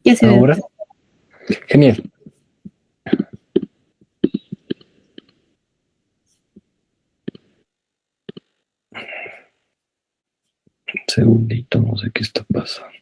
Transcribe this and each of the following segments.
Ya se ve, Ahora, doctor. genial. Segundito, no sé qué está pasando.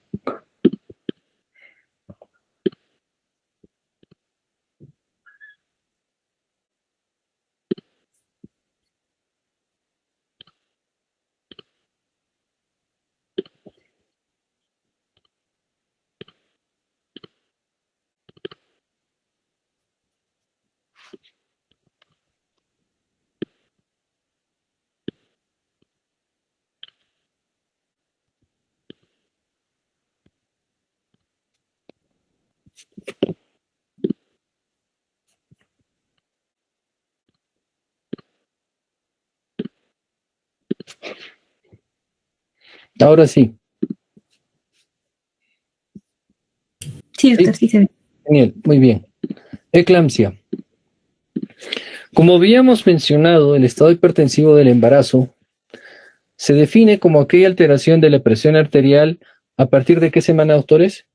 Ahora sí. Sí, doctor, sí se ve. Genial, muy bien. Eclampsia. Como habíamos mencionado, el estado hipertensivo del embarazo se define como aquella alteración de la presión arterial a partir de qué semana, doctores?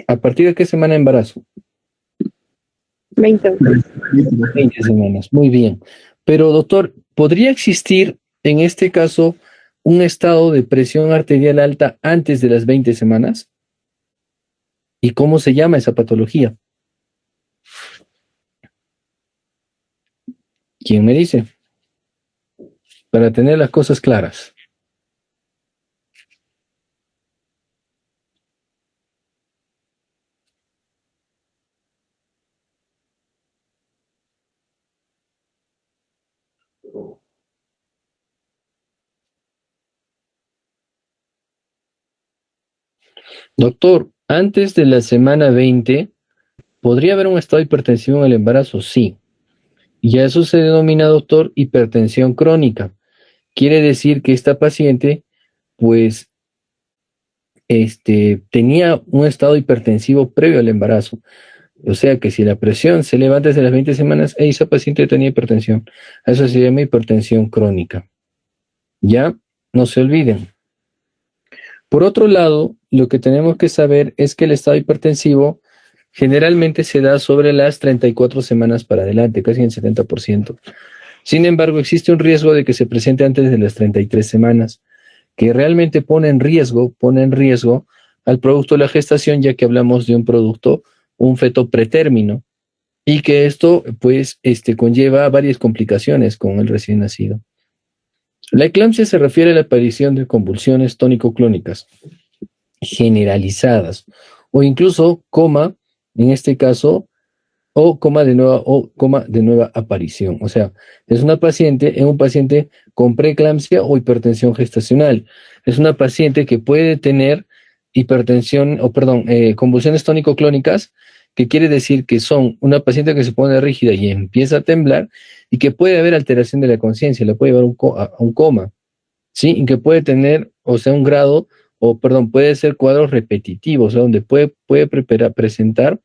¿A partir de qué semana de embarazo? 20. 20 semanas, muy bien. Pero, doctor, ¿podría existir en este caso un estado de presión arterial alta antes de las 20 semanas? ¿Y cómo se llama esa patología? ¿Quién me dice? Para tener las cosas claras. Doctor, antes de la semana 20, ¿podría haber un estado hipertensivo en el embarazo? Sí. Y a eso se denomina, doctor, hipertensión crónica. Quiere decir que esta paciente, pues, tenía un estado hipertensivo previo al embarazo. O sea que si la presión se levanta desde las 20 semanas, esa paciente tenía hipertensión. Eso se llama hipertensión crónica. Ya, no se olviden. Por otro lado, lo que tenemos que saber es que el estado hipertensivo generalmente se da sobre las 34 semanas para adelante, casi en 70%. Sin embargo, existe un riesgo de que se presente antes de las 33 semanas, que realmente pone en riesgo al producto de la gestación, ya que hablamos de un producto, un feto pretérmino, y que esto, pues, conlleva varias complicaciones con el recién nacido. La eclampsia se refiere a la aparición de convulsiones tónico-clónicas generalizadas, o incluso coma, en este caso, o coma de nueva aparición. O sea, es un paciente con preeclampsia o hipertensión gestacional. Es una paciente que puede tener convulsiones tónico-clónicas, que quiere decir que son una paciente que se pone rígida y empieza a temblar, y que puede haber alteración de la conciencia, le puede llevar a un coma, ¿sí? Y que puede tener, o sea, puede ser cuadros repetitivos, o sea, donde puede presentar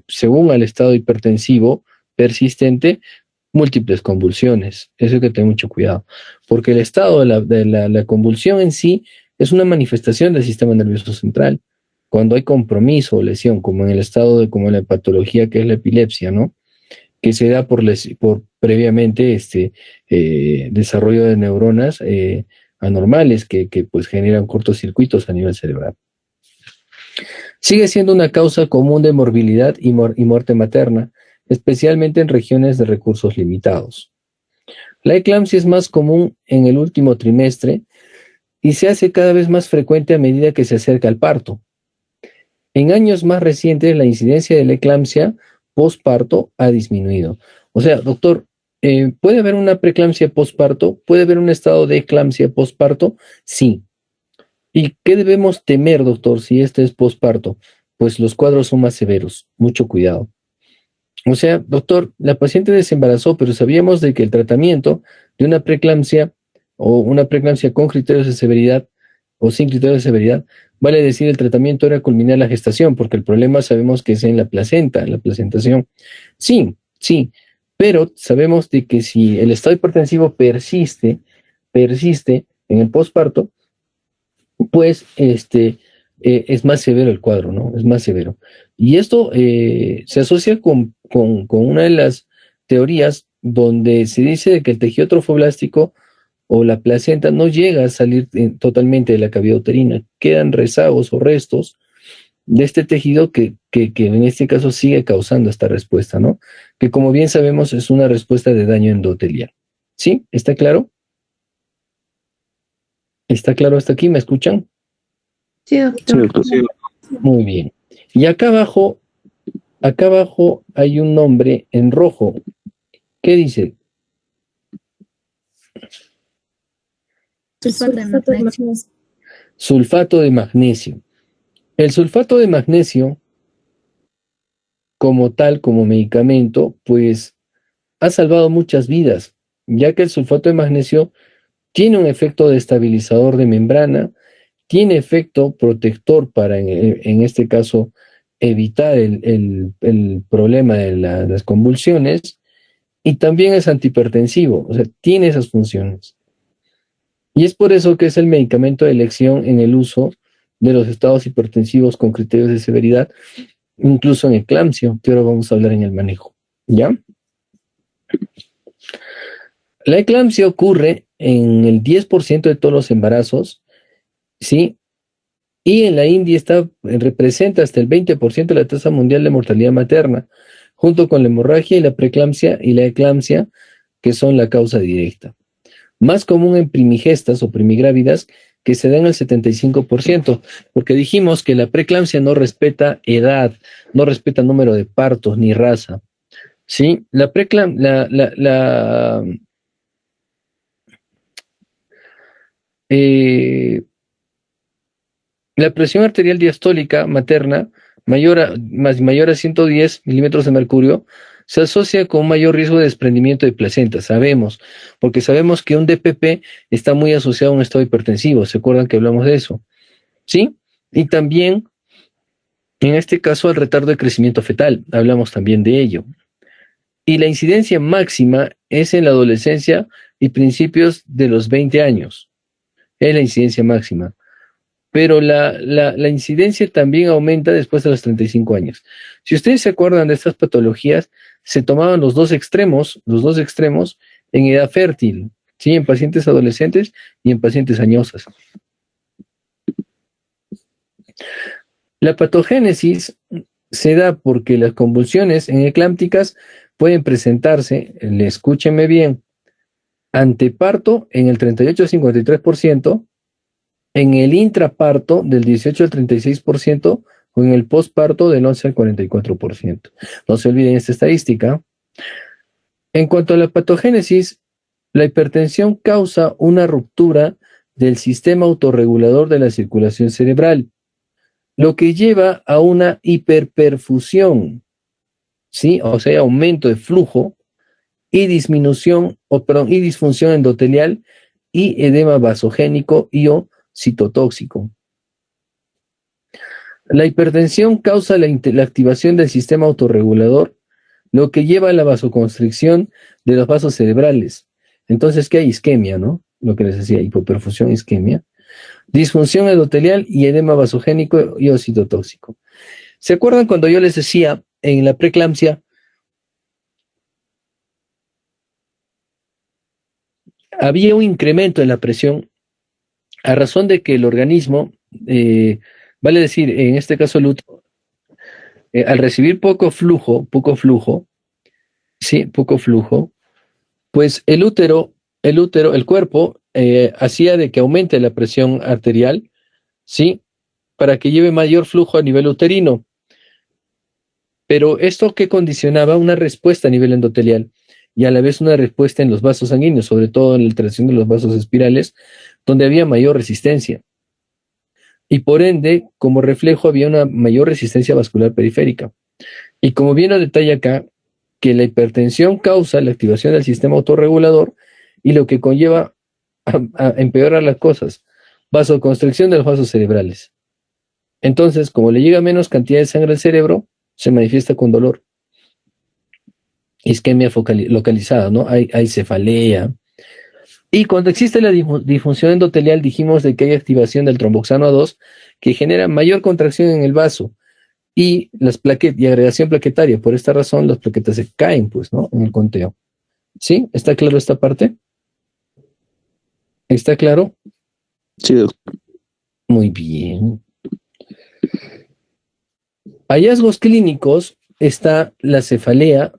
según el estado hipertensivo persistente, múltiples convulsiones. Eso hay que tener mucho cuidado, porque el estado la convulsión en sí es una manifestación del sistema nervioso central. Cuando hay compromiso o lesión, como en el estado como en la patología que es la epilepsia, ¿no? Que se da por previamente desarrollo de neuronas anormales que pues generan cortocircuitos a nivel cerebral. Sigue siendo una causa común de morbilidad y muerte materna, especialmente en regiones de recursos limitados. La eclampsia es más común en el último trimestre y se hace cada vez más frecuente a medida que se acerca al parto. En años más recientes, la incidencia de la eclampsia postparto ha disminuido. O sea, doctor, ¿puede haber una preeclampsia postparto? ¿Puede haber un estado de eclampsia postparto? Sí. ¿Y qué debemos temer, doctor, si este es posparto? Pues los cuadros son más severos, mucho cuidado. O sea, doctor, la paciente desembarazó, pero sabíamos de que el tratamiento de una preeclampsia o una preeclampsia con criterios de severidad o sin criterios de severidad, vale decir, el tratamiento era culminar la gestación, porque el problema sabemos que es en la placenta, en la placentación. Sí, sí, pero sabemos de que si el estado hipertensivo persiste en el posparto, pues es más severo el cuadro, ¿no? Es más severo. Y esto se asocia con una de las teorías donde se dice que el tejido trofoblástico o la placenta no llega a salir totalmente de la cavidad uterina, quedan rezagos o restos de este tejido que en este caso sigue causando esta respuesta, ¿no? Que como bien sabemos es una respuesta de daño endotelial. ¿Sí? ¿Está claro? ¿Está claro hasta aquí? ¿Me escuchan? Sí, doctor. Sí. Muy bien. Y acá abajo hay un nombre en rojo. ¿Qué dice? Sulfato de magnesio. Sulfato de magnesio. El sulfato de magnesio, como tal, como medicamento, pues ha salvado muchas vidas, ya que el sulfato de magnesio tiene un efecto estabilizador de membrana, tiene efecto protector para, en este caso, evitar el problema de las convulsiones, y también es antihipertensivo, o sea, tiene esas funciones. Y es por eso que es el medicamento de elección en el uso de los estados hipertensivos con criterios de severidad, incluso en eclampsia, que ahora vamos a hablar en el manejo. ¿Ya? La eclampsia ocurre en el 10% de todos los embarazos, ¿sí? Y en la India representa hasta el 20% de la tasa mundial de mortalidad materna, junto con la hemorragia y la preeclampsia y la eclampsia, que son la causa directa. Más común en primigestas o primigrávidas, que se dan al 75%, porque dijimos que la preeclampsia no respeta edad, no respeta número de partos ni raza. ¿Sí? La presión arterial diastólica materna mayor a 110 milímetros de mercurio se asocia con un mayor riesgo de desprendimiento de placenta, porque sabemos que un DPP está muy asociado a un estado hipertensivo, ¿se acuerdan que hablamos de eso? ¿Sí? Y también, en este caso, al retardo de crecimiento fetal, hablamos también de ello. Y la incidencia máxima es en la adolescencia y principios de los 20 años. Es la incidencia máxima. Pero la incidencia también aumenta después de los 35 años. Si ustedes se acuerdan de estas patologías, se tomaban los dos extremos en edad fértil, ¿sí? En pacientes adolescentes y en pacientes añosas. La patogénesis se da porque las convulsiones eclámpticas pueden presentarse, escúchenme bien, anteparto en el 38 al 53%, en el intraparto del 18 al 36% o en el postparto del 11 al 44%. No se olviden esta estadística. En cuanto a la patogénesis, la hipertensión causa una ruptura del sistema autorregulador de la circulación cerebral, lo que lleva a una hiperperfusión, ¿sí? O sea, aumento de flujo y disfunción endotelial y edema vasogénico y o citotóxico. La hipertensión causa la activación del sistema autorregulador, lo que lleva a la vasoconstricción de los vasos cerebrales. Entonces, ¿qué hay? Isquemia, ¿no? Lo que les decía, hipoperfusión, isquemia. Disfunción endotelial y edema vasogénico y o citotóxico. ¿Se acuerdan cuando yo les decía en la preeclampsia? Había un incremento en la presión a razón de que el organismo, vale decir, en este caso el útero, al recibir poco flujo, pues el cuerpo hacía de que aumente la presión arterial, ¿sí? Para que lleve mayor flujo a nivel uterino. Pero esto que condicionaba una respuesta a nivel endotelial y a la vez una respuesta en los vasos sanguíneos, sobre todo en la alteración de los vasos espirales, donde había mayor resistencia. Y por ende, como reflejo, había una mayor resistencia vascular periférica. Y como bien lo detalla acá, que la hipertensión causa la activación del sistema autorregulador y lo que conlleva a empeorar las cosas, vasoconstricción de los vasos cerebrales. Entonces, como le llega menos cantidad de sangre al cerebro, se manifiesta con dolor. Isquemia localizada, ¿no? Hay cefalea, Y cuando existe la disfunción endotelial, dijimos de que hay activación del tromboxano A2 que genera mayor contracción en el vaso y las plaquetas y agregación plaquetaria. Por esta razón, las plaquetas se caen, pues, ¿no? En el conteo. ¿Sí? ¿Está claro esta parte? ¿Está claro? Sí, doctor. Muy bien. Hallazgos clínicos está la cefalea,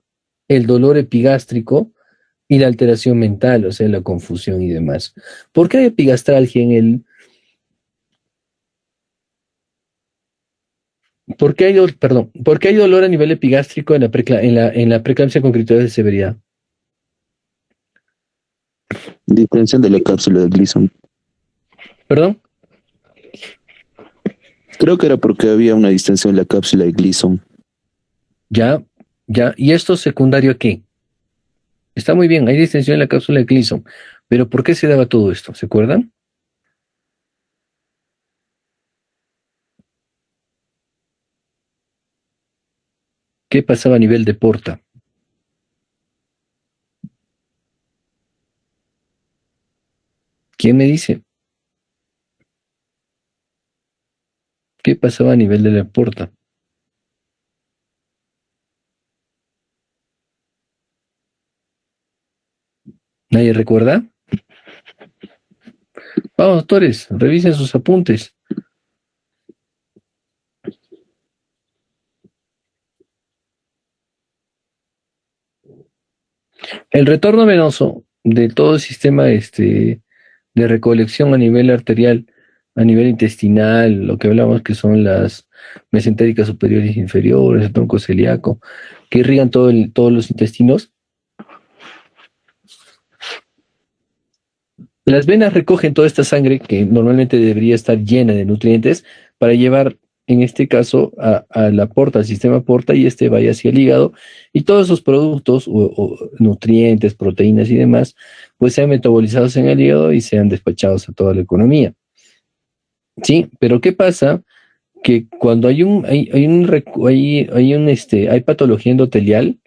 el dolor epigástrico y la alteración mental, o sea, la confusión y demás. ¿Por qué hay epigastralgia en el... ¿Por qué hay, perdón, ¿por qué hay dolor a nivel epigástrico en la preeclampsia con criterios de severidad? Distensión de la cápsula de Gleason. ¿Perdón? Creo que era porque había una distensión en la cápsula de Gleason. Ya. ¿Y esto secundario a qué? Está muy bien, hay distensión en la cápsula de Gleason, pero ¿por qué se daba todo esto? ¿Se acuerdan? ¿Qué pasaba a nivel de porta? ¿Quién me dice? ¿Qué pasaba a nivel de la porta? ¿Nadie recuerda? Vamos, doctores, revisen sus apuntes. El retorno venoso de todo el sistema de recolección a nivel arterial, a nivel intestinal, lo que hablamos que son las mesentéricas superiores e inferiores, el tronco celíaco, que irrigan todos los intestinos. Las venas recogen toda esta sangre que normalmente debería estar llena de nutrientes para llevar, en este caso, a la porta, al sistema porta, y vaya hacia el hígado, y todos esos productos, o nutrientes, proteínas y demás, pues sean metabolizados en el hígado y sean despachados a toda la economía. ¿Sí? Pero ¿qué pasa? Que cuando hay patología endotelial,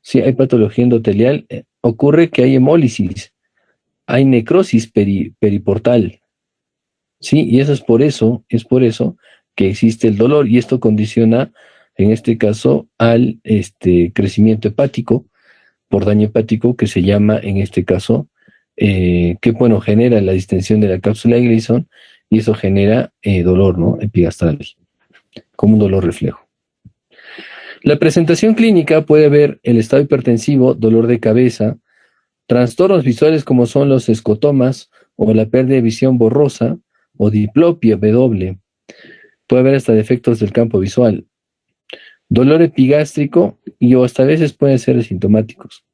sí, hay patología endotelial, ocurre que hay hemólisis, hay necrosis periportal, ¿sí? Y eso es por eso que existe el dolor, y esto condiciona, en este caso, al crecimiento hepático, por daño hepático, que se llama, en este caso, que, bueno, genera la distensión de la cápsula de Gleason, y eso genera dolor, ¿no? Epigastralgia, como un dolor reflejo. La presentación clínica puede haber el estado hipertensivo, dolor de cabeza, trastornos visuales como son los escotomas o la pérdida de visión borrosa o diplopia W. Puede haber hasta defectos del campo visual. Dolor epigástrico y o hasta a veces pueden ser asintomáticos.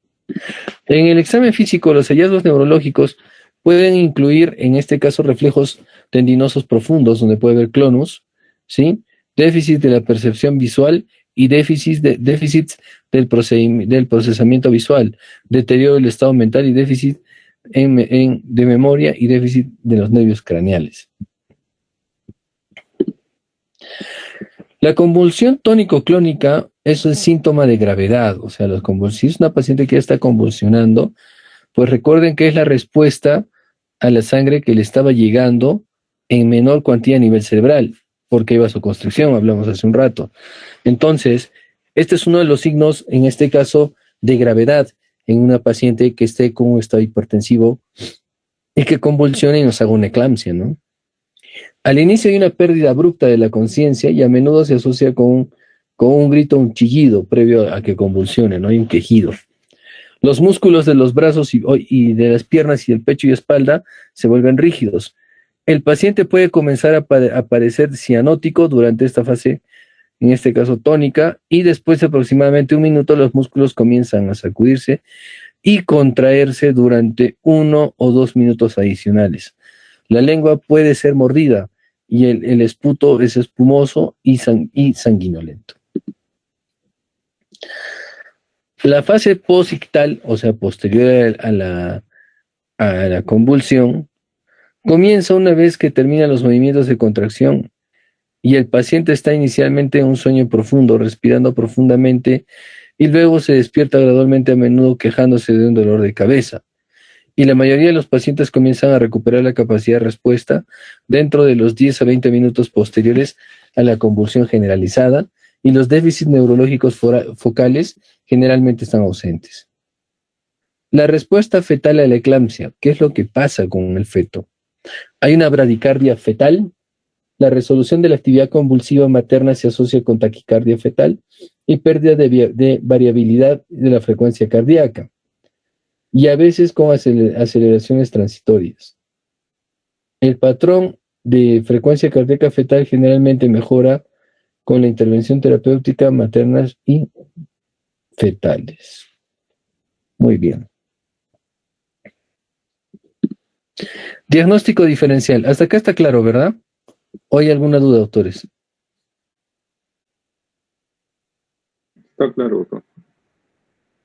En el examen físico, los hallazgos neurológicos pueden incluir, en este caso, reflejos tendinosos profundos, donde puede haber clonus, ¿sí? Déficit de la percepción visual y déficits del procesamiento visual, deterioro del estado mental y déficit de memoria y déficit de los nervios craneales. La convulsión tónico-clónica es un síntoma de gravedad, o sea, si es una paciente que ya está convulsionando, pues recuerden que es la respuesta a la sangre que le estaba llegando en menor cuantía a nivel cerebral, porque hay vasoconstricción, hablamos hace un rato. Entonces, este es uno de los signos, en este caso, de gravedad en una paciente que esté con un estado hipertensivo y que convulsione y nos haga una eclampsia, ¿no? Al inicio hay una pérdida abrupta de la conciencia y a menudo se asocia con un grito, un chillido previo a que convulsione, ¿no? Hay un quejido. Los músculos de los brazos y de las piernas y el pecho y espalda se vuelven rígidos. El paciente puede comenzar a parecer cianótico durante esta fase, en este caso tónica, y después de aproximadamente 1 minuto los músculos comienzan a sacudirse y contraerse durante 1 o 2 minutos adicionales. La lengua puede ser mordida y el esputo es espumoso y sanguinolento. La fase posictal, o sea, posterior a la convulsión, comienza una vez que terminan los movimientos de contracción y el paciente está inicialmente en un sueño profundo, respirando profundamente, y luego se despierta gradualmente, a menudo quejándose de un dolor de cabeza. y la mayoría de los pacientes comienzan a recuperar la capacidad de respuesta dentro de los 10 a 20 minutos posteriores a la convulsión generalizada, y los déficits neurológicos focales generalmente están ausentes. La respuesta fetal a la eclampsia. ¿Qué es lo que pasa con el feto? Hay una bradicardia fetal. La resolución de la actividad convulsiva materna se asocia con taquicardia fetal y pérdida de variabilidad de la frecuencia cardíaca, y a veces con aceleraciones transitorias. El patrón de frecuencia cardíaca fetal generalmente mejora con la intervención terapéutica maternas y fetales. Muy bien. Diagnóstico diferencial. Hasta acá está claro, ¿verdad? ¿O hay alguna duda, doctores? Está claro, doctor.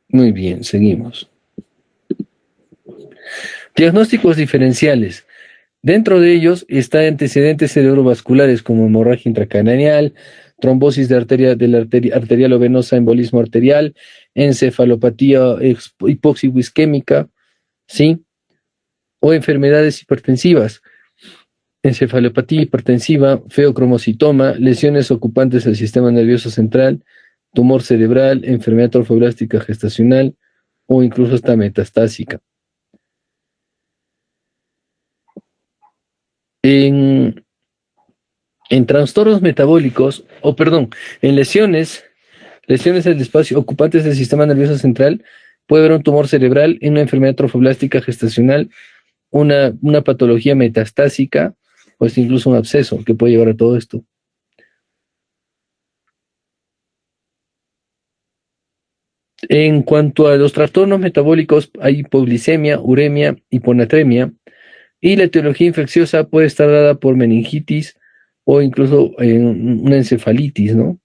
Muy bien, seguimos. Diagnósticos diferenciales. Dentro de ellos está antecedentes cerebrovasculares como hemorragia intracraneal, trombosis de la arteria arterial o venosa, embolismo arterial, encefalopatía hipoxico-isquémica, ¿sí? O enfermedades hipertensivas, encefalopatía hipertensiva, feocromocitoma, lesiones ocupantes del sistema nervioso central, tumor cerebral, enfermedad trofoblástica gestacional o incluso hasta metastásica. En trastornos metabólicos, en lesiones del espacio ocupantes del sistema nervioso central, puede haber un tumor cerebral, en una enfermedad trofoblástica gestacional, una patología metastásica, o es incluso un absceso que puede llevar a todo esto. En cuanto a los trastornos metabólicos, hay hipoglicemia, uremia, hiponatremia, y la etiología infecciosa puede estar dada por meningitis o incluso una encefalitis, ¿no?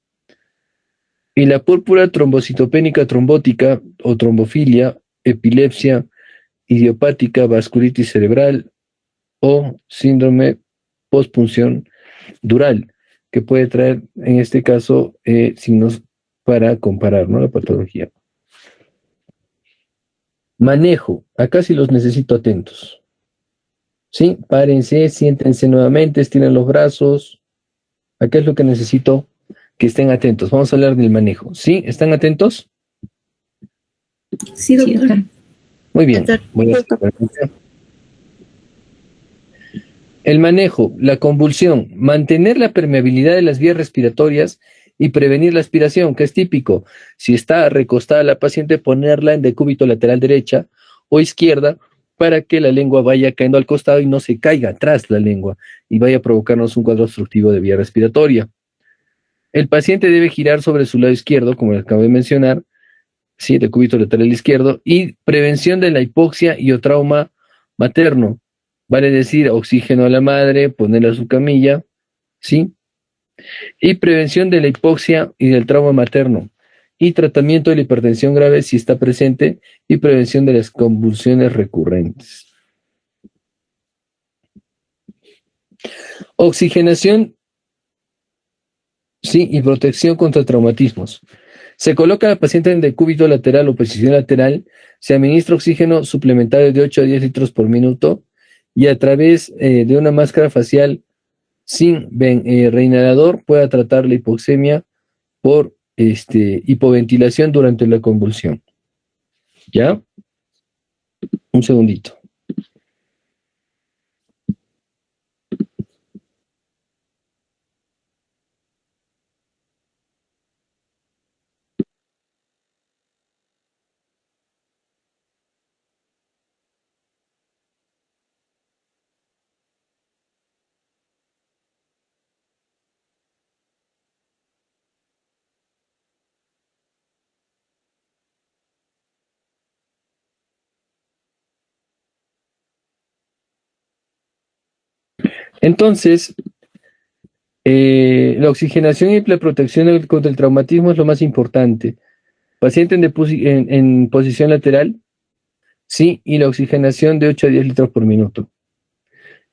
Y la púrpura trombocitopénica trombótica o trombofilia, epilepsia idiopática, vasculitis cerebral o síndrome postpunción dural, que puede traer, en este caso, signos para comparar, ¿no?, la patología. Manejo. Acá sí los necesito atentos. ¿Sí? Párense, siéntense nuevamente, estiren los brazos. Acá es lo que necesito que estén atentos. Vamos a hablar del manejo. ¿Sí? ¿Están atentos? Sí, doctor. Muy bien. Voy a el manejo, la convulsión, mantener la permeabilidad de las vías respiratorias y prevenir la aspiración, que es típico. Si está recostada la paciente, ponerla en decúbito lateral derecha o izquierda para que la lengua vaya cayendo al costado y no se caiga atrás la lengua y vaya a provocarnos un cuadro obstructivo de vía respiratoria. El paciente debe girar sobre su lado izquierdo, como les acabo de mencionar, ¿sí?, decúbito lateral izquierdo, y prevención de la hipoxia y o trauma materno. Vale decir, oxígeno a la madre, ponerla a su camilla, ¿sí? Y prevención de la hipoxia y del trauma materno. Y tratamiento de la hipertensión grave si está presente, y prevención de las convulsiones recurrentes. Oxigenación, sí, y protección contra traumatismos. Se coloca al paciente en decúbito lateral o posición lateral, se administra oxígeno suplementario de 8 a 10 litros por minuto, y a través de una máscara facial sin reinhalador pueda tratar la hipoxemia por hipoventilación durante la convulsión. ¿Ya? Un segundito. Entonces, la oxigenación y la protección contra el traumatismo es lo más importante. Paciente en posición lateral, sí, y la oxigenación de 8 a 10 litros por minuto.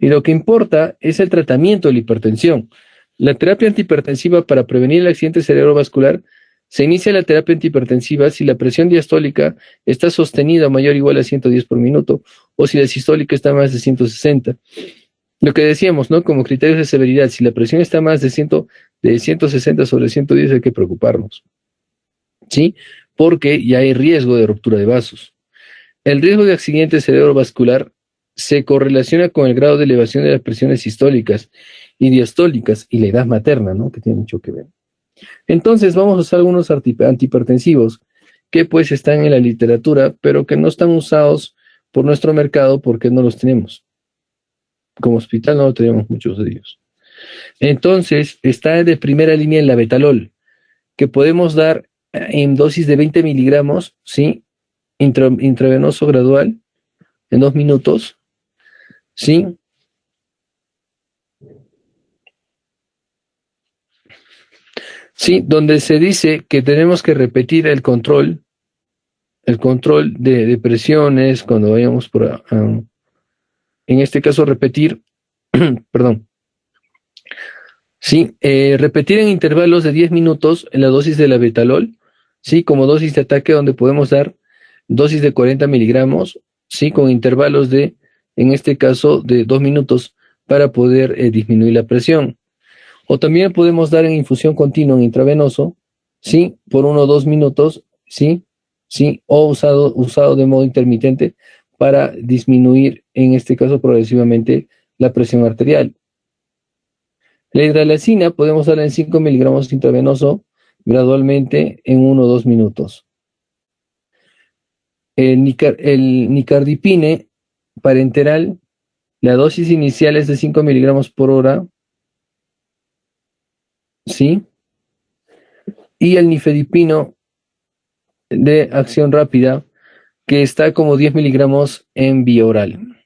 Y lo que importa es el tratamiento de la hipertensión. La terapia antihipertensiva para prevenir el accidente cerebrovascular Se inicia la terapia antihipertensiva si la presión diastólica está sostenida mayor o igual a 110 por minuto o si la sistólica está más de 160. Lo que decíamos, ¿no? Como criterios de severidad, si la presión está más de 160 sobre 110 hay que preocuparnos, ¿sí? Porque ya hay riesgo de ruptura de vasos. El riesgo de accidente cerebrovascular se correlaciona con el grado de elevación de las presiones sistólicas y diastólicas y la edad materna, ¿no? Que tiene mucho que ver. Entonces vamos a usar algunos antihipertensivos que pues están en la literatura, pero que no están usados por nuestro mercado porque no los tenemos. Como hospital no tenemos muchos de ellos. Entonces está de primera línea el labetalol, que podemos dar en dosis de 20 miligramos, ¿sí? Intravenoso gradual, en 2 minutos, ¿sí? Sí, donde se dice que tenemos que repetir el control de presiones cuando vayamos por, en este caso repetir, perdón, sí, repetir en intervalos de 10 minutos en la dosis de labetalol, sí, como dosis de ataque donde podemos dar dosis de 40 miligramos, sí, con intervalos de, en este caso, de 2 minutos para poder disminuir la presión. O también podemos dar en infusión continua en intravenoso, sí, por 1 o 2 minutos, sí, sí, o usado de modo intermitente para disminuir, en este caso, progresivamente la presión arterial. La hidralazina podemos darla en 5 miligramos intravenoso gradualmente en 1 o 2 minutos. El nicardipine parenteral, la dosis inicial es de 5 miligramos por hora, ¿sí? Y el nifedipino de acción rápida, que está como 10 miligramos en vía oral.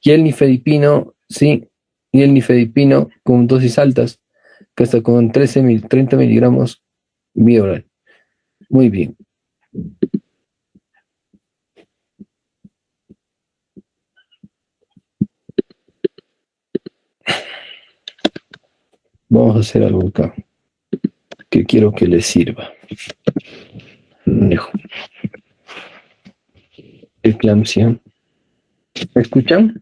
Y el nifedipino, sí, y el nifedipino con dosis altas, que hasta con 30 miligramos vía oral. Muy bien. Vamos a hacer algo acá que quiero que les sirva. Eclampsia. ¿Me escuchan?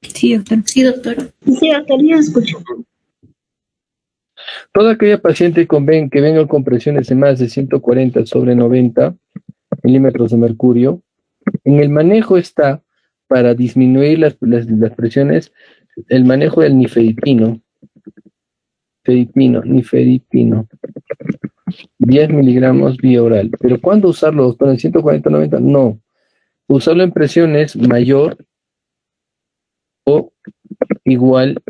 Sí, doctor. Sí, doctor. Sí, doctor, yo escucho. Toda aquella paciente que venga con presiones de más de 140 sobre 90 milímetros de mercurio, en el manejo está, para disminuir las presiones, el manejo del nifedipino, 10 miligramos vía oral. ¿Pero cuándo usarlo, doctor? ¿En 140-90? No. Usarlo en presiones mayor o igual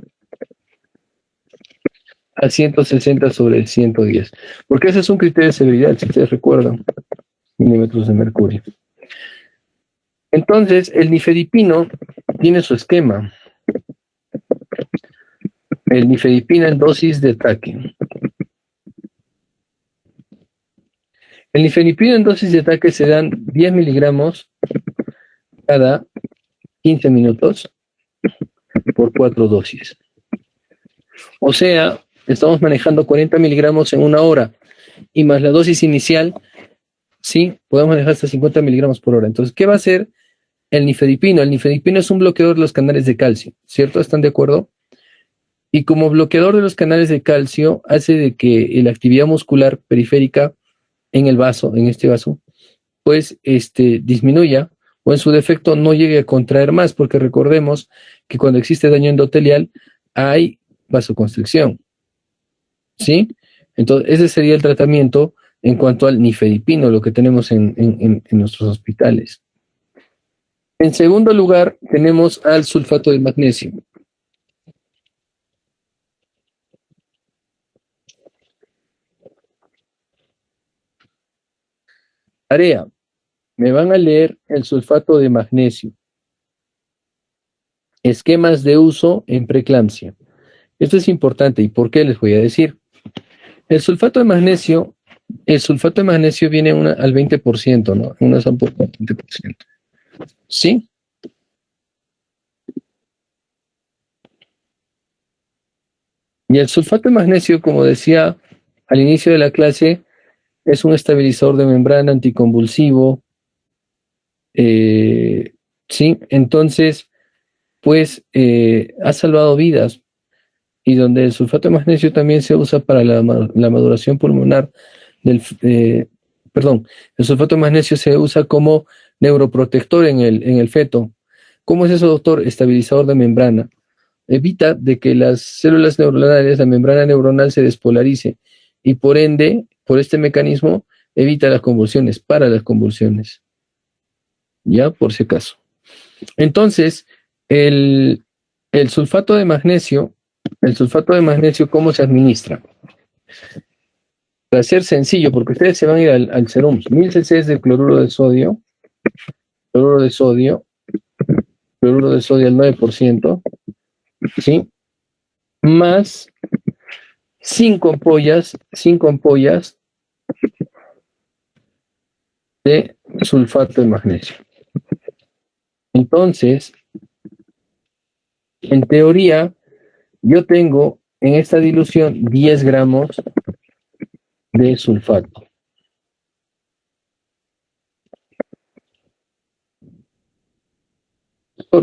a 160 sobre 110. Porque ese es un criterio de severidad, si ustedes recuerdan, milímetros de mercurio. Entonces, el nifedipino tiene su esquema. El nifedipino en dosis de ataque. El nifedipino en dosis de ataque se dan 10 miligramos cada 15 minutos por 4 dosis. O sea, estamos manejando 40 miligramos en 1 hora y más la dosis inicial, sí, podemos manejar hasta 50 miligramos por hora. Entonces, ¿qué va a hacer el nifedipino? El nifedipino es un bloqueador de los canales de calcio, ¿cierto? ¿Están de acuerdo? Y como bloqueador de los canales de calcio, hace de que la actividad muscular periférica en el vaso, en este vaso, pues disminuya o en su defecto no llegue a contraer más, porque recordemos que cuando existe daño endotelial hay vasoconstricción, ¿sí? Entonces, ese sería el tratamiento en cuanto al nifedipino, lo que tenemos en nuestros hospitales. En segundo lugar, tenemos al sulfato de magnesio. Tarea. Me van a leer el sulfato de magnesio. Esquemas de uso en preeclampsia. Esto es importante. ¿Y por qué? Les voy a decir. El sulfato de magnesio viene al 20%, ¿no? Unas ampollas al 20%. ¿Sí? Y el sulfato de magnesio, como decía al inicio de la clase, es un estabilizador de membrana anticonvulsivo. Sí, entonces, pues ha salvado vidas. Y donde el sulfato de magnesio también se usa para la maduración pulmonar perdón, el sulfato de magnesio se usa como neuroprotector en el feto. ¿Cómo es eso, doctor? Estabilizador de membrana. Evita de que las células neuronales, la membrana neuronal se despolarice y por ende, por este mecanismo, evita las convulsiones, para las convulsiones. Ya, por si acaso. Entonces, el sulfato de magnesio, ¿cómo se administra? Para ser sencillo, porque ustedes se van a ir al serum, 1000 cc de cloruro de sodio al 9%, ¿sí? Más 5 ampollas de sulfato de magnesio. Entonces, en teoría, yo tengo en esta dilución 10 gramos de sulfato.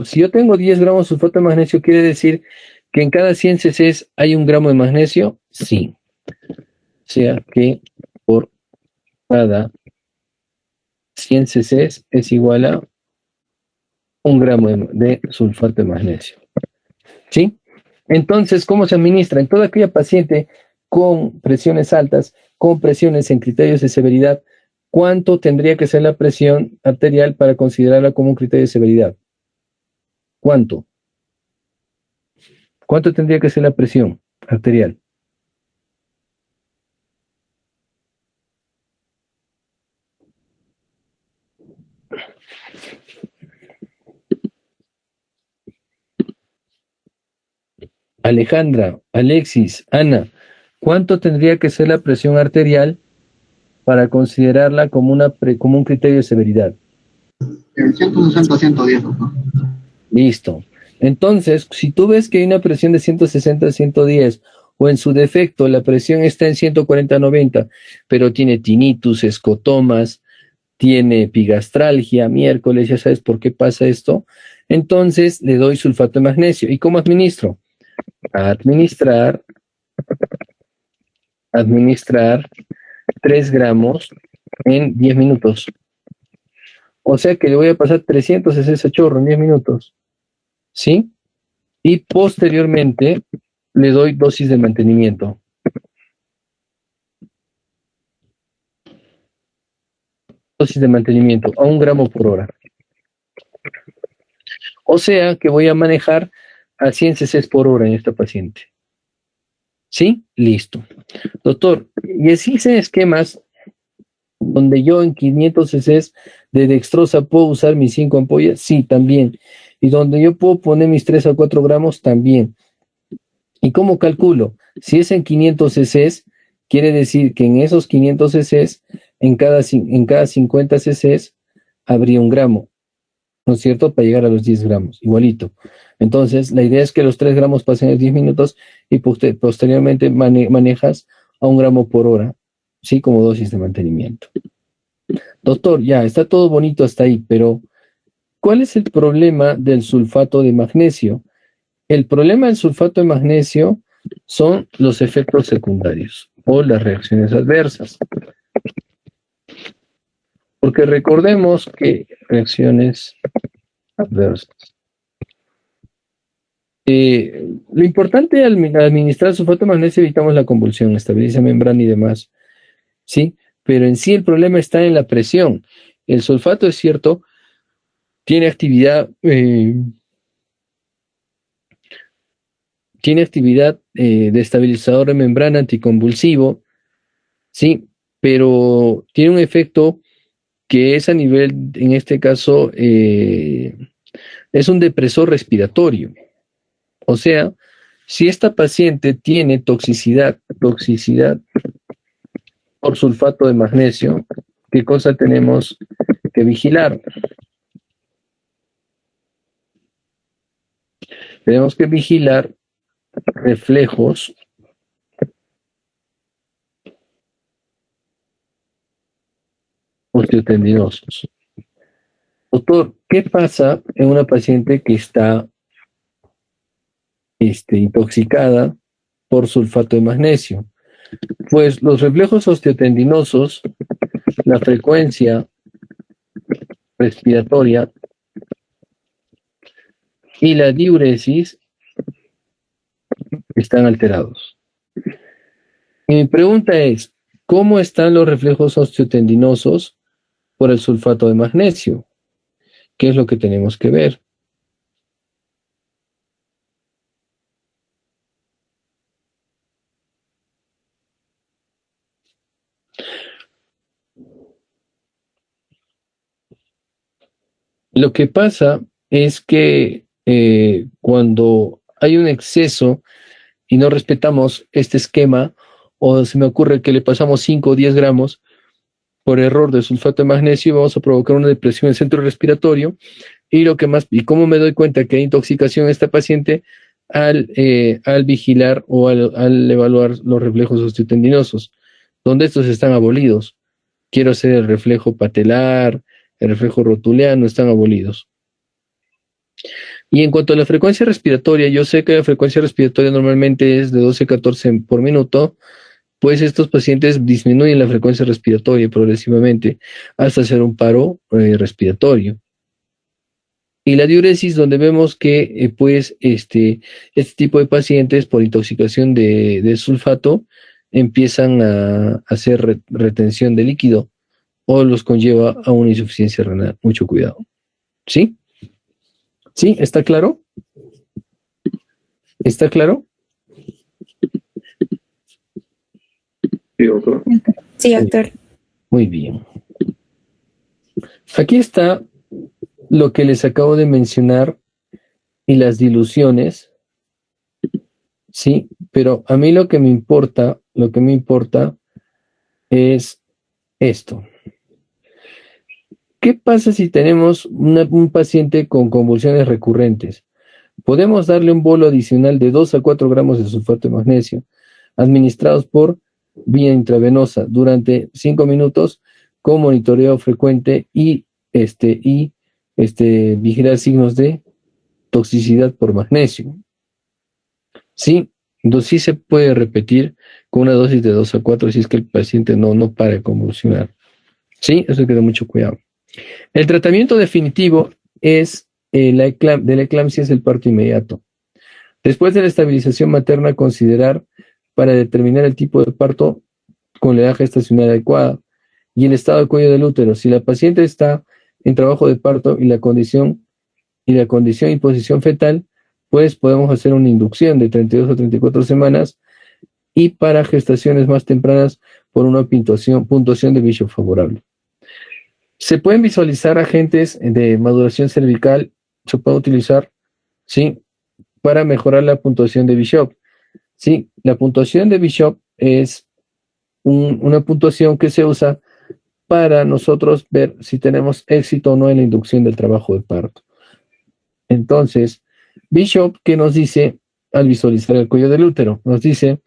Si yo tengo 10 gramos de sulfato de magnesio, ¿quiere decir que en cada 100 cc hay 1 gramo de magnesio? Sí. O sea que por cada 100 cc es igual a 1 gramo de sulfato de magnesio. ¿Sí? Entonces, ¿cómo se administra? En toda aquella paciente con presiones altas, con presiones en criterios de severidad, ¿cuánto tendría que ser la presión arterial para considerarla como un criterio de severidad? ¿Cuánto? ¿Cuánto tendría que ser la presión arterial? Alejandra, Alexis, Ana, ¿cuánto tendría que ser la presión arterial para considerarla como un criterio de severidad? 160, 110, ¿no? Listo. Entonces, si tú ves que hay una presión de 160 a 110, o en su defecto la presión está en 140-90, pero tiene tinnitus, escotomas, tiene epigastralgia, miércoles, ya sabes por qué pasa esto, entonces le doy sulfato de magnesio. ¿Y cómo administro? Administrar 3 gramos en 10 minutos. O sea que le voy a pasar 300 cc ese chorro en 10 minutos. ¿Sí? Y posteriormente le doy dosis de mantenimiento. Dosis de mantenimiento a 1 gramo por hora. O sea que voy a manejar a 100 cc por hora en esta paciente. ¿Sí? Listo. Doctor, y existen esquemas donde yo en 500 cc de dextrosa puedo usar mis 5 ampollas, sí, también. Y donde yo puedo poner mis 3 a 4 gramos, también. ¿Y cómo calculo? Si es en 500 cc, quiere decir que en esos 500 cc, en cada 50 cc, habría 1 gramo, ¿no es cierto? Para llegar a los 10 gramos, igualito. Entonces, la idea es que los 3 gramos pasen en 10 minutos y posteriormente manejas a 1 gramo por hora, ¿sí? Como dosis de mantenimiento. Doctor, ya, está todo bonito hasta ahí, pero ¿cuál es el problema del sulfato de magnesio? El problema del sulfato de magnesio son los efectos secundarios o las reacciones adversas. Porque recordemos que reacciones adversas. Lo importante al administrar sulfato de magnesio, evitamos la convulsión, estabiliza membrana y demás, ¿sí? Pero en sí el problema está en la presión. El sulfato, es cierto, tiene actividad de estabilizador de membrana anticonvulsivo, ¿sí? Pero tiene un efecto que es a nivel, en este caso, es un depresor respiratorio. O sea, si esta paciente tiene toxicidad por sulfato de magnesio, ¿qué cosa tenemos que vigilar? Tenemos que vigilar reflejos osteotendinosos. Doctor, ¿qué pasa en una paciente que está intoxicada por sulfato de magnesio? Pues los reflejos osteotendinosos, la frecuencia respiratoria y la diuresis están alterados. Y mi pregunta es, ¿cómo están los reflejos osteotendinosos por el sulfato de magnesio? ¿Qué es lo que tenemos que ver? Lo que pasa es que cuando hay un exceso y no respetamos este esquema, o se me ocurre que le pasamos 5 o 10 gramos por error de sulfato de magnesio, vamos a provocar una depresión en el centro respiratorio. Y cómo me doy cuenta que hay intoxicación en esta paciente al vigilar o al evaluar los reflejos osteotendinosos, donde estos están abolidos. Quiero hacer el reflejo patelar, el reflejo rotuliano, están abolidos. Y en cuanto a la frecuencia respiratoria, yo sé que la frecuencia respiratoria normalmente es de 12-14 por minuto, pues estos pacientes disminuyen la frecuencia respiratoria progresivamente hasta hacer un paro respiratorio. Y la diuresis, donde vemos que este tipo de pacientes por intoxicación de sulfato empiezan a hacer retención de líquido o los conlleva a una insuficiencia renal. Mucho cuidado. ¿Sí? ¿Sí? ¿Está claro? ¿Está claro? Sí, doctor. Sí, doctor. Muy bien. Aquí está lo que les acabo de mencionar y las diluciones, sí, pero a mí lo que me importa es esto. ¿Qué pasa si tenemos un paciente con convulsiones recurrentes? Podemos darle un bolo adicional de 2 a 4 gramos de sulfato de magnesio, administrados por vía intravenosa durante 5 minutos con monitoreo frecuente y vigilar signos de toxicidad por magnesio. Sí, entonces sí se puede repetir con una dosis de 2 a 4 si es que el paciente no para de convulsionar. Sí, eso hay que tener mucho cuidado. El tratamiento definitivo es de la eclampsia es el parto inmediato. Después de la estabilización materna, considerar para determinar el tipo de parto con la edad gestacional adecuada y el estado del cuello del útero. Si la paciente está en trabajo de parto y la condición y posición fetal, pues podemos hacer una inducción de 32 a 34 semanas y para gestaciones más tempranas por una puntuación de Bishop favorable. Se pueden visualizar agentes de maduración cervical, se puede utilizar, ¿sí?, para mejorar la puntuación de Bishop. Sí, la puntuación de Bishop es una puntuación que se usa para nosotros ver si tenemos éxito o no en la inducción del trabajo de parto. Entonces, Bishop, ¿qué nos dice al visualizar el cuello del útero? Nos dice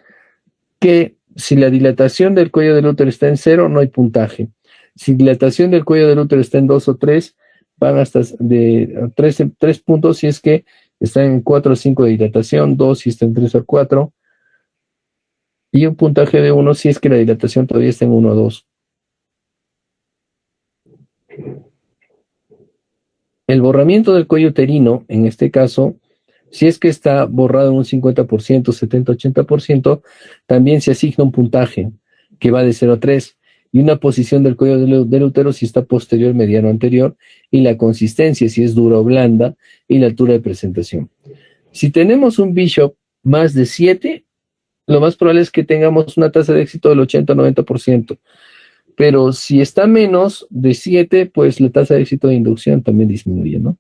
que si la dilatación del cuello del útero está en 0, no hay puntaje. Si dilatación del cuello del útero está en 2 o 3, van hasta de 3 puntos si es que está en 4 o 5 de dilatación, 2 si está en 3 o 4, y un puntaje de 1 si es que la dilatación todavía está en 1 o 2. El borramiento del cuello uterino, en este caso, si es que está borrado en un 50%, 70%, 80%, también se asigna un puntaje que va de 0 a 3 y una posición del cuello del útero si está posterior, mediano, anterior, y la consistencia si es dura o blanda y la altura de presentación. Si tenemos un Bishop más de 7, lo más probable es que tengamos una tasa de éxito del 80-90%. Pero si está menos de 7, pues la tasa de éxito de inducción también disminuye, ¿no?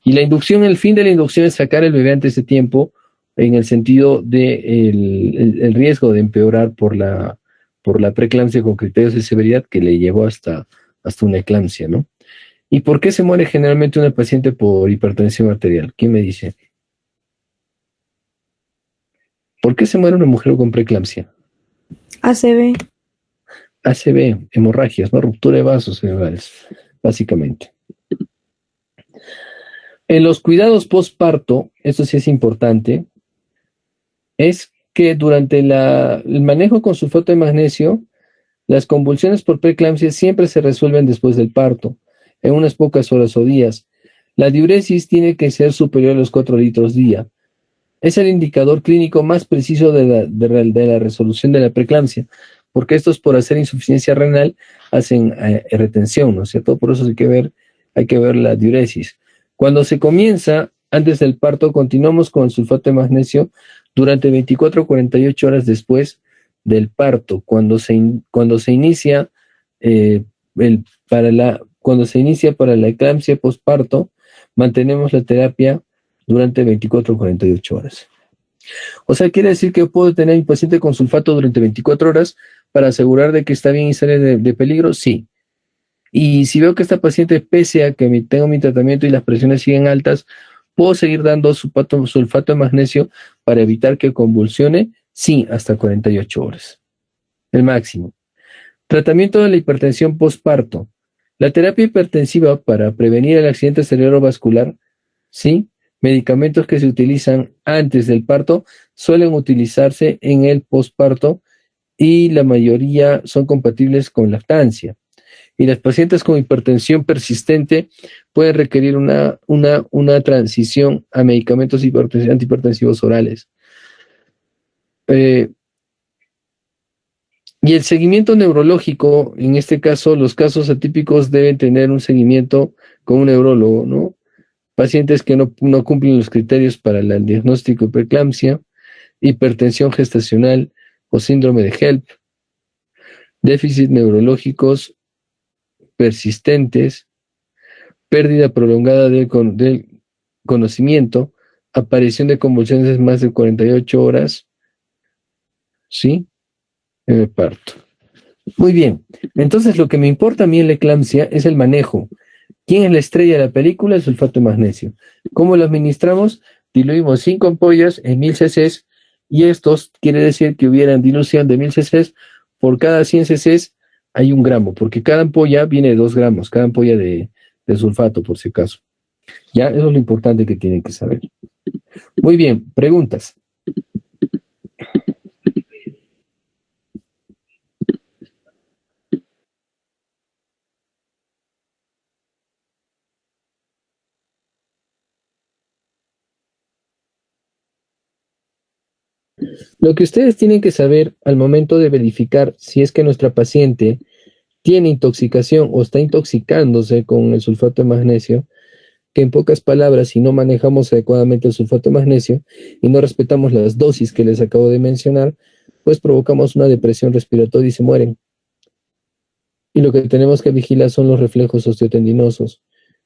Y la inducción, el fin de la inducción es sacar el bebé antes de tiempo, en el sentido de el riesgo de empeorar por la preeclampsia con criterios de severidad que le llevó hasta una eclampsia, ¿no? ¿Y por qué se muere generalmente una paciente por hipertensión arterial? ¿Quién me dice? ¿Por qué se muere una mujer con preeclampsia? ACV. ACV, hemorragias, ¿no? Ruptura de vasos cerebrales, básicamente. En los cuidados postparto, esto sí es importante, es que durante el manejo con sulfato de magnesio, las convulsiones por preeclampsia siempre se resuelven después del parto, en unas pocas horas o días. La diuresis tiene que ser superior a los 4 litros día. Es el indicador clínico más preciso de la resolución de la preeclampsia, porque estos por hacer insuficiencia renal hacen retención, ¿no es cierto? Por eso hay que ver la diuresis. Cuando se comienza antes del parto, continuamos con el sulfato de magnesio durante 24 a 48 horas después del parto, cuando se inicia para la eclampsia postparto, mantenemos la terapia durante 24 a 48 horas. O sea, quiere decir que puedo tener a mi paciente con sulfato durante 24 horas para asegurar de que está bien y sale de peligro, sí. Y si veo que esta paciente, pese a que tengo mi tratamiento y las presiones siguen altas, ¿puedo seguir dando sulfato de magnesio para evitar que convulsione? Sí, hasta 48 horas. El máximo. Tratamiento de la hipertensión postparto. La terapia hipertensiva para prevenir el accidente cerebrovascular, sí. Medicamentos que se utilizan antes del parto suelen utilizarse en el postparto y la mayoría son compatibles con lactancia. Y las pacientes con hipertensión persistente pueden requerir una transición a medicamentos antihipertensivos orales. Y el seguimiento neurológico, en este caso, los casos atípicos deben tener un seguimiento con un neurólogo, ¿no? Pacientes que no cumplen los criterios para el diagnóstico de preeclampsia, hipertensión gestacional o síndrome de HELP, déficits neurológicos persistentes, pérdida prolongada del conocimiento, aparición de convulsiones más de 48 horas, ¿sí? En el parto. Muy bien, entonces lo que me importa a mí en la eclampsia es el manejo. ¿Quién es la estrella de la película? El sulfato de magnesio. ¿Cómo lo administramos? Diluimos 5 ampollas en 1000 cc y estos quiere decir que hubieran dilución de 1000 cc. Por cada 100 cc hay 1 gramo, porque cada ampolla viene de 2 gramos, cada ampolla de sulfato, por si acaso. Ya, eso es lo importante que tienen que saber. Muy bien, preguntas. Lo que ustedes tienen que saber al momento de verificar si es que nuestra paciente tiene intoxicación o está intoxicándose con el sulfato de magnesio, que en pocas palabras, si no manejamos adecuadamente el sulfato de magnesio y no respetamos las dosis que les acabo de mencionar, pues provocamos una depresión respiratoria y se mueren. Y lo que tenemos que vigilar son los reflejos osteotendinosos.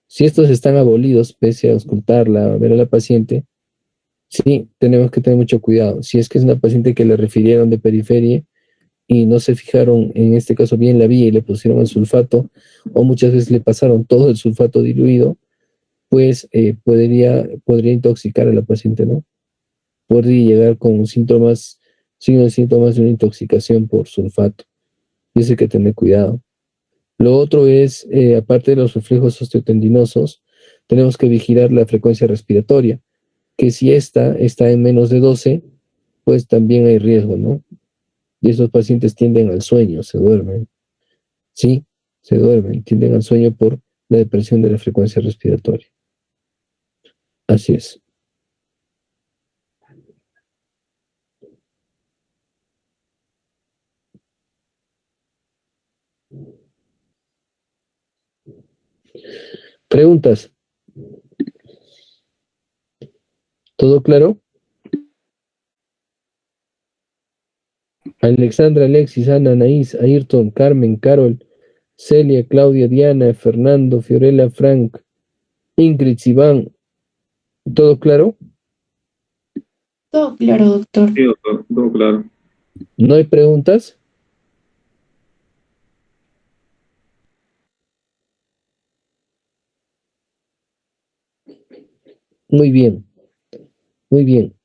Si estos están abolidos, pese a auscultarla, a ver a la paciente, sí, tenemos que tener mucho cuidado. Si es que es una paciente que le refirieron de periferia y no se fijaron, en este caso, bien la vía y le pusieron el sulfato, o muchas veces le pasaron todo el sulfato diluido, pues podría intoxicar a la paciente, ¿no? Podría llegar con signos y síntomas de una intoxicación por sulfato. Y eso hay que tener cuidado. Lo otro es, aparte de los reflejos osteotendinosos, tenemos que vigilar la frecuencia respiratoria, que si esta está en menos de 12, pues también hay riesgo, ¿no? Y estos pacientes tienden al sueño, se duermen. Sí, se duermen, tienden al sueño por la depresión de la frecuencia respiratoria. Así es. Preguntas. ¿Todo claro? Alexandra, Alexis, Ana, Anaís, Ayrton, Carmen, Carol, Celia, Claudia, Diana, Fernando, Fiorella, Frank, Ingrid, Iván. ¿Todo claro? Todo claro, doctor. Sí, doctor, todo claro. ¿No hay preguntas? Muy bien, muy bien.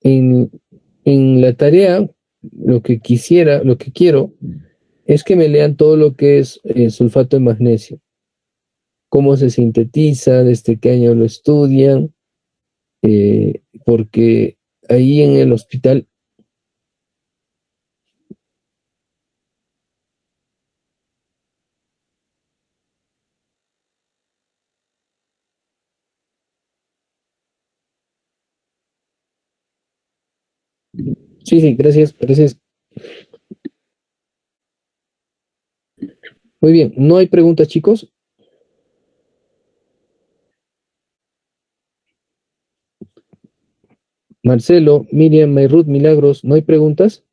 En la tarea lo que quiero es que me lean todo lo que es sulfato de magnesio, cómo se sintetiza, desde qué año lo estudian, porque ahí en el hospital. Sí, sí, gracias, gracias. Muy bien, ¿no hay preguntas, chicos? Marcelo, Miriam, Mayrut, Milagros, ¿no hay preguntas?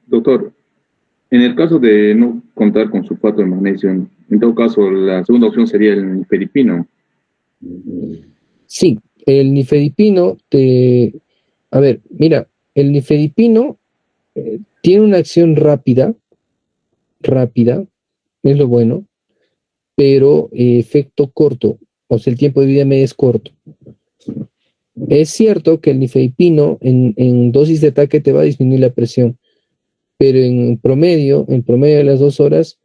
Doctor, en el caso de no contar con sulfato de magnesio, en todo caso, la segunda opción sería el nifedipino. Sí, el nifedipino A ver, mira, el nifedipino tiene una acción rápida, es lo bueno, pero efecto corto, o sea, el tiempo de vida media es corto. Es cierto que el nifedipino en dosis de ataque te va a disminuir la presión, pero en promedio de las 2 horas,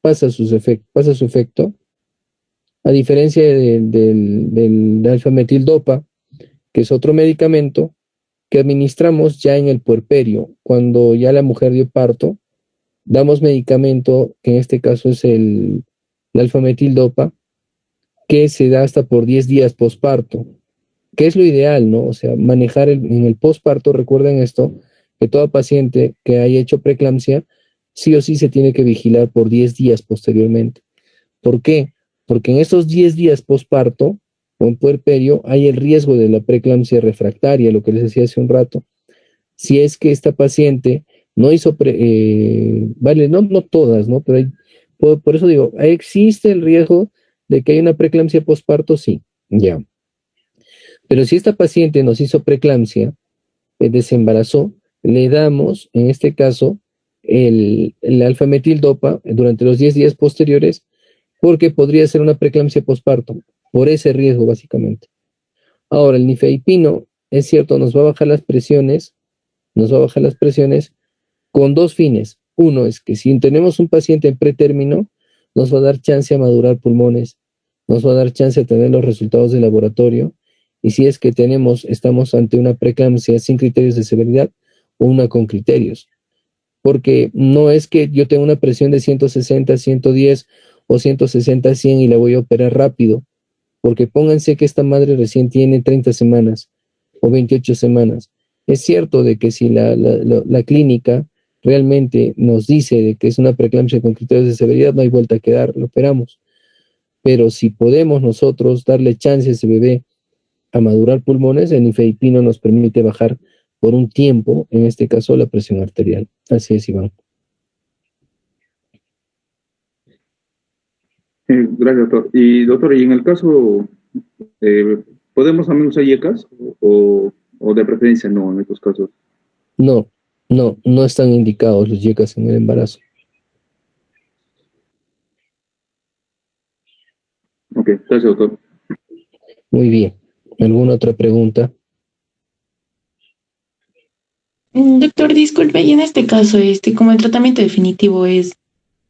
pasa su efecto, a diferencia del alfa-metildopa, que es otro medicamento que administramos ya en el puerperio, cuando ya la mujer dio parto, damos medicamento, que en este caso es el alfa-metildopa, que se da hasta por 10 días posparto, que es lo ideal, ¿no? O sea, manejar en el posparto, recuerden esto, que toda paciente que haya hecho preeclampsia, sí o sí se tiene que vigilar por 10 días posteriormente. ¿Por qué? Porque en esos 10 días posparto o en puerperio hay el riesgo de la preeclampsia refractaria, lo que les decía hace un rato. Si es que esta paciente no hizo, vale, no todas, ¿no? Pero por eso digo, ¿existe el riesgo de que haya una preeclampsia posparto? Sí, ya. Pero si esta paciente nos hizo preeclampsia, desembarazó, le damos, en este caso, el alfa-metildopa durante los 10 días posteriores, porque podría ser una preeclampsia posparto, por ese riesgo, básicamente. Ahora, el nifedipino, es cierto, nos va a bajar las presiones con dos fines. Uno es que si tenemos un paciente en pretérmino, nos va a dar chance a madurar pulmones, nos va a dar chance a tener los resultados de laboratorio, y si es que estamos ante una preeclampsia sin criterios de severidad o una con criterios. Porque no es que yo tenga una presión de 160, 110 o 160, 100 y la voy a operar rápido, porque pónganse que esta madre recién tiene 30 semanas o 28 semanas. Es cierto de que si la clínica realmente nos dice de que es una preeclampsia con criterios de severidad, no hay vuelta a quedar, lo operamos. Pero si podemos nosotros darle chance a ese bebé a madurar pulmones, el nifedipino nos permite bajar por un tiempo, en este caso, la presión arterial. Así es, Iván. Gracias, doctor. Y doctor, ¿y en el caso, podemos también usar IECAS o de preferencia no en estos casos? No están indicados los YECAS en el embarazo. Ok, gracias, doctor. Muy bien. ¿Alguna otra pregunta? Doctor, disculpe, y en este caso, como el tratamiento definitivo es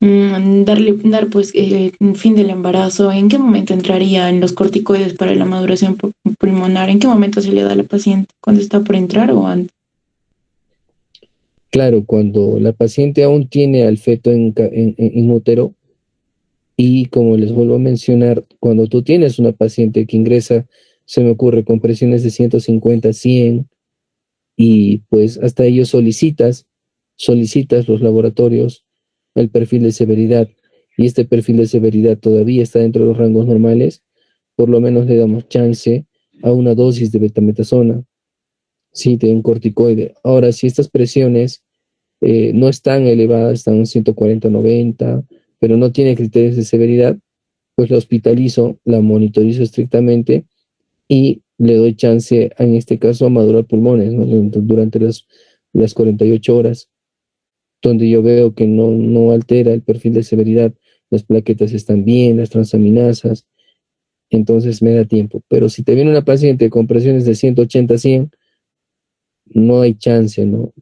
dar pues un fin del embarazo, ¿en qué momento entraría en los corticoides para la maduración pulmonar? ¿En qué momento se le da a la paciente? ¿Cuándo está por entrar o antes? Claro, cuando la paciente aún tiene al feto en útero, y como les vuelvo a mencionar, cuando tú tienes una paciente que ingresa, se me ocurre, con presiones de 150, 100, y pues hasta ello solicitas los laboratorios, el perfil de severidad, y este perfil de severidad todavía está dentro de los rangos normales, por lo menos le damos chance a una dosis de betametasona, sí, de un corticoide. Ahora, si estas presiones no están elevadas, están en 140, 90, pero no tiene criterios de severidad, pues la hospitalizo, la monitorizo estrictamente y le doy chance, en este caso, a madurar pulmones, ¿no? Durante las 48 horas, donde yo veo que no altera el perfil de severidad, las plaquetas están bien, las transaminasas, entonces me da tiempo. Pero si te viene una paciente con presiones de 180, 100, no hay chance, ¿no?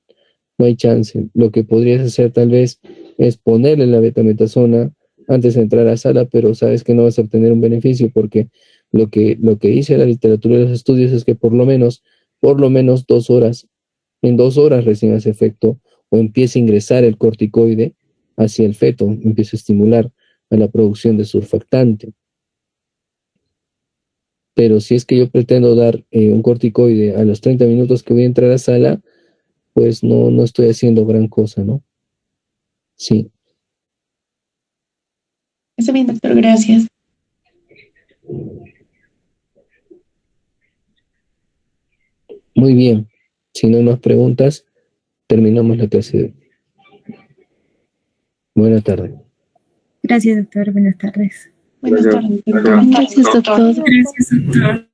No hay chance. Lo que podrías hacer tal vez es ponerle la betametasona antes de entrar a sala, pero sabes que no vas a obtener un beneficio porque lo que dice la literatura de los estudios es que por lo menos 2 horas, en 2 horas recién hace efecto o empieza a ingresar el corticoide hacia el feto, empieza a estimular a la producción de surfactante. Pero si es que yo pretendo dar un corticoide a los 30 minutos que voy a entrar a sala, pues no estoy haciendo gran cosa, ¿no? Sí. Está bien, doctor, gracias. Muy bien. Si no hay más preguntas, terminamos la clase de hoy. Buenas tardes. Gracias, doctor. Buenas tardes. Buenas tardes, doctor. Gracias. Gracias, doctor. Gracias, doctor.